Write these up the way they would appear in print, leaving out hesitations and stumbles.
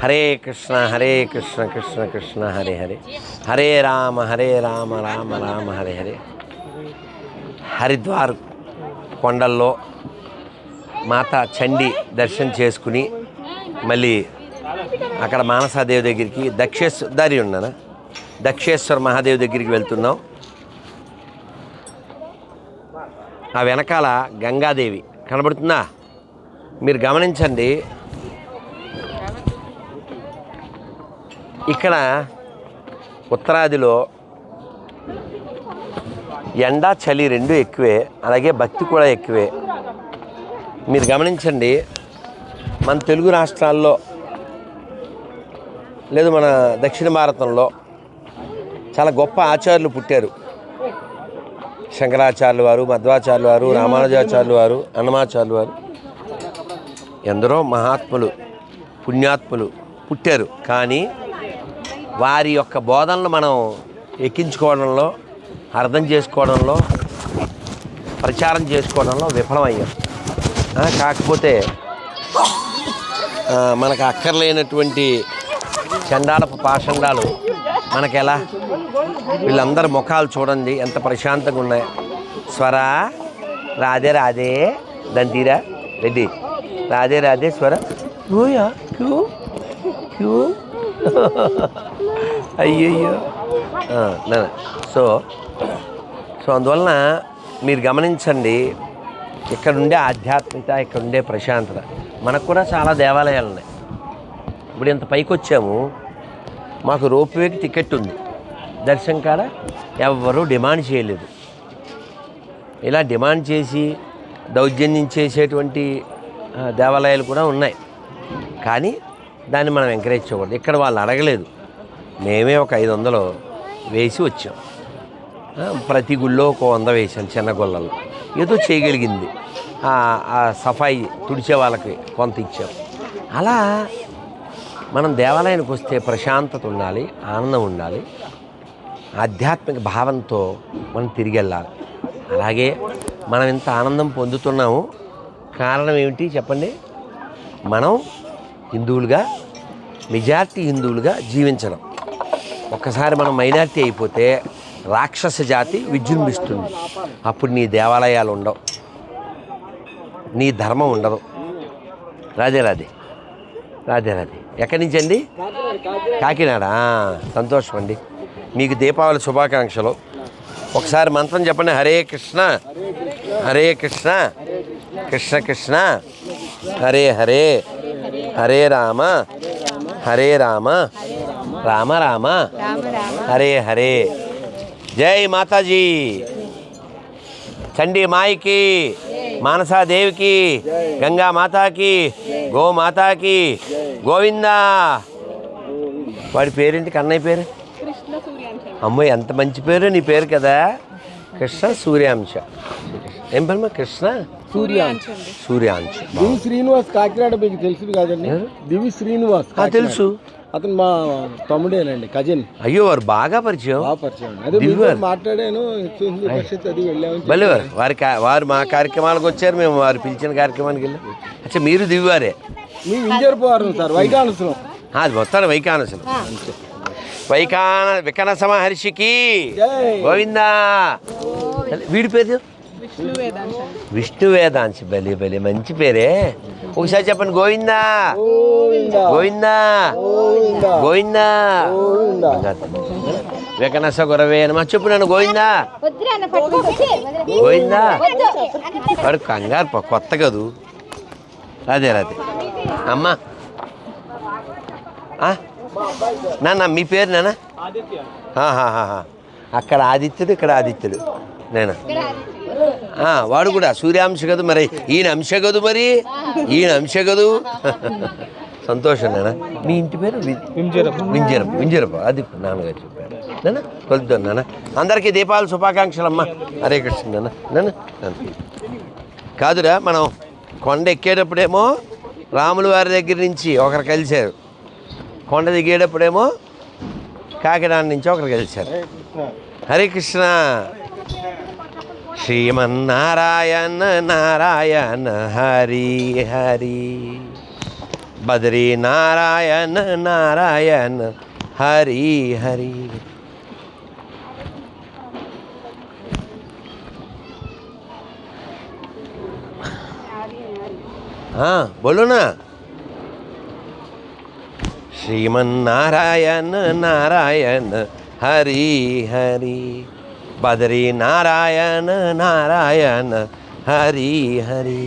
హరే కృష్ణ కృష్ణ కృష్ణ హరే హరే, హరే రామ రామ రామ హరే హరే. హరిద్వార్ కొండల్లో మాతా చండీ దర్శనం చేసుకుని మళ్ళీ అక్కడ మానసాదేవి దగ్గరికి దక్షేశ్వర మహాదేవి దగ్గరికి వెళ్తున్నాం. ఆ వెనకాల గంగాదేవి కనబడుతుందా? మీరు గమనించండి. ఇక్కడ ఉత్తరాదిలో ఎండ చలి రెండు ఎక్కువే, అలాగే భక్తి కూడా ఎక్కువే. మీరు గమనించండి, మన తెలుగు రాష్ట్రాల్లో లేదు మన దక్షిణ భారతంలో చాలా గొప్ప ఆచార్యులు పుట్టారు. శంకరాచార్యులు వారు, మధ్వాచార్యులు వారు, రామానుజాచార్యులు వారు, అన్నమాచార్యులు వారు, ఎందరో మహాత్ములు పుణ్యాత్ములు పుట్టారు. కానీ వారి యొక్క బోధనలు మనం ఎక్కించుకోవడంలో, అర్థం చేసుకోవడంలో, ప్రచారం చేసుకోవడంలో విఫలమయ్యాం. కాకపోతే మనకు అక్కర్లేనటువంటి చండాలపు పాషండాలు మనకెలా, వీళ్ళందరి ముఖాలు చూడండి ఎంత ప్రశాంతంగా ఉన్నాయి. స్వర రాధే రాధే దంతీరా రెడ్డి, రాధే రాధే స్వర ఓయా క్యూ క్యూ అయ్యయ్యో. సో అందువలన మీరు గమనించండి, ఇక్కడుండే ఆధ్యాత్మికత, ఇక్కడుండే ప్రశాంతత. మనకు కూడా చాలా దేవాలయాలు ఉన్నాయి. ఇప్పుడు ఇంత పైకి వచ్చాము, మాకు రోప్వేకి టికెట్ ఉంది, దర్శనం కాడ ఎవ్వరూ డిమాండ్ చేయలేదు. ఇలా డిమాండ్ చేసి దౌర్జన్యం చేసేటువంటి దేవాలయాలు కూడా ఉన్నాయి. కానీ దాన్ని మనం ఎంకరేజ్ చేయకూడదు. ఇక్కడ వాళ్ళు అడగలేదు, మేమే ఒక 500 వేసి వచ్చాం. ప్రతి గుళ్ళో ఒక 100 వేసాను, చిన్న గుళ్ళల్లో ఏదో చేయగలిగింది. ఆ సఫాయి తుడిచే వాళ్ళకి కొంత ఇచ్చాం. అలా మనం దేవాలయానికి వస్తే ప్రశాంతత ఉండాలి, ఆనందం ఉండాలి, ఆధ్యాత్మిక భావంతో మనం తిరిగి వెళ్ళాలి. అలాగే మనం ఇంత ఆనందం పొందుతున్నాము, కారణం ఏమిటి చెప్పండి? మనం హిందువులుగా, మెజారిటీ హిందువులుగా జీవించడం. ఒక్కసారి మనం మైనారిటీ అయిపోతే రాక్షస జాతి విజృంభిస్తుంది. అప్పుడు నీ దేవాలయాలు ఉండవు, నీ ధర్మం ఉండదు. రాధే రాధే రాధే రాధే. ఎక్కడి నుంచి అండి? కాకినాడ. సంతోషం అండి. మీకు దీపావళి శుభాకాంక్షలు. ఒకసారి మంత్రం చెప్పండి. హరే కృష్ణ కృష్ణ కృష్ణ హరే హరే, హరే రామ రామ రామ హరే హరే. జై మాతాజీ. చండీ మాయికి, మానసాదేవికి, గంగా మాతాకి, గోమాతాకి, గోవిందా. వాడి పేరేంటి? కన్నయ్య పేరు? అమ్మో ఎంత మంచి పేరు నీ పేరు కదా. కృష్ణ సూర్యాంశ. ఏం పేరు? కృష్ణ సూర్యాంశ. దివి శ్రీనివాస్ కాకినాడ మీకు తెలుసు కదండి? దివి శ్రీనివాస్ తెలుసు. అతను మా తమ్ముడేనండి, కజిన్. అయ్యో, వారు బాగా పరిచయం. మాట్లాడాను, వెళ్ళేవారు. వారు మా కార్యక్రమాలకు వచ్చారు, మేము వారు పిలిచిన కార్యక్రమానికి వెళ్ళాం. అచ్చా, మీరు దివ్వారే? సార్ వైకానసరం. అది మొత్తాన్ని వైకానసనం. వికనస మహర్షికి గోవిందా. వీడి పేరు విష్ణు వేదాంశి. బలి బలి మంచి పేరే. ఒకసారి చెప్పండి. గోవిందా గోవిందా గోవిందా. వికనస గురవే అని చెప్పు. నన్ను గోవిందా గోవిందా. వాడు కంగారు, కొత్త కదూ. రాధే రాధే. అమ్మా నాన్న మీ పేరు నాన్న? అక్కడ ఆదిత్యుడు, ఇక్కడ ఆదిత్యుడు. నేను వాడు కూడా సూర్యాంశ కదు. మరి ఈయన అంశ కదు, మరి ఈయన అంశ కదు. సంతోషం నాన్న. మీ ఇంటి పేరు? వింజరపు. అది నాన్నగారు చెప్పారు. నాన్న కొలుద్దాం నాన్న. అందరికీ దీపావళి శుభాకాంక్షలు అమ్మా. హరే కృష్ణ నాన్న. నాన్న కాదురా, మనం కొండ ఎక్కేటప్పుడేమో రాముల వారి దగ్గర నుంచి ఒకరు కలిశారు, కొండ దిగేటప్పుడేమో కాకినాడ నుంచి ఒకరు కలిశారు. హరే కృష్ణ. శ్రీమన్నారాయణ నారాయణ హరి హరి. బద్రీ నారాయణ నారాయణ హరి హరి. बोलो ना. श्रीमन्नारायण नारायण हरि हरि. बद्री नारायण नारायण हरि हरि.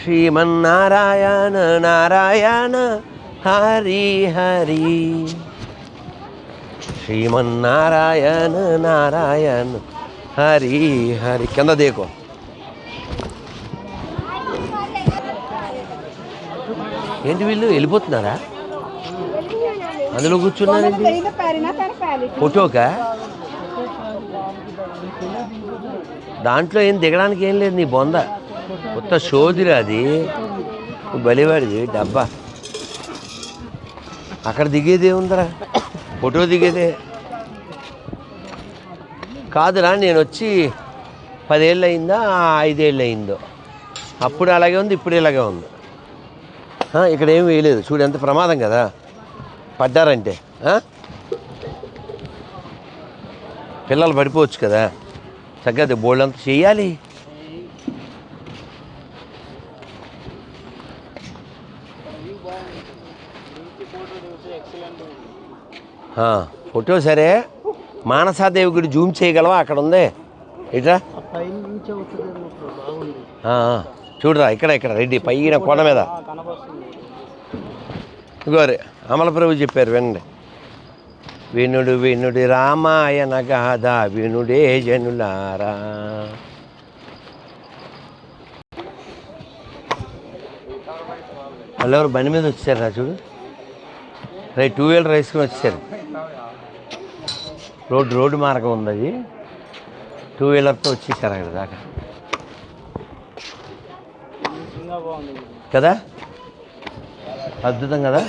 श्रीमन्नारायण नारायण हरि हरि. श्रीमन्नारायण नारायण हरि हरि. కింద देखो. ఏంటి వీళ్ళు వెళ్ళిపోతున్నారా? అందులో కూర్చున్నారండి. ఫోటోకా? దాంట్లో ఏం దిగడానికి ఏం లేదు. నీ బొంద కొత్త షోదిరా అది. బలివాడిది డబ్బా. అక్కడ దిగేదే ఉందరా, ఫోటో దిగేదే కాదురా. నేను వచ్చి 10 ఏళ్ళు అయిందా 5 ఏళ్ళు అయిందో. అప్పుడు అలాగే ఉంది, ఇప్పుడు ఇలాగే ఉంది. ఇక్కడ ఏం వేయలేదు. చూడు ఎంత ప్రమాదం కదా పడ్డారంటే. పిల్లలు పడిపోవచ్చు కదా. చక్కగా బోల్డ్ అంతా చెయ్యాలి. ఫోటో సరే. మానసాదేవి గుడి జూమ్ చేయగలవా? అక్కడ ఉంది ఇట్రా. చూడరా ఇక్కడ ఇక్కడ రెడ్డి పైన కొండ మీద. గోరే అమలప్రభు చెప్పారు వినండి. వినుడు వినుడి రామాయణ గాథ వినుడే జనులారా. వాళ్ళు ఎవరు బండి మీద వచ్చారు రా చూడు. రైట్ 2 వీలర్ వేసుకుని వచ్చారు. రోడ్డు మార్గం ఉంది. అది 2 వీలర్తో వచ్చేసారు అక్కడ దాకా కదా. అద్భుతం కదా.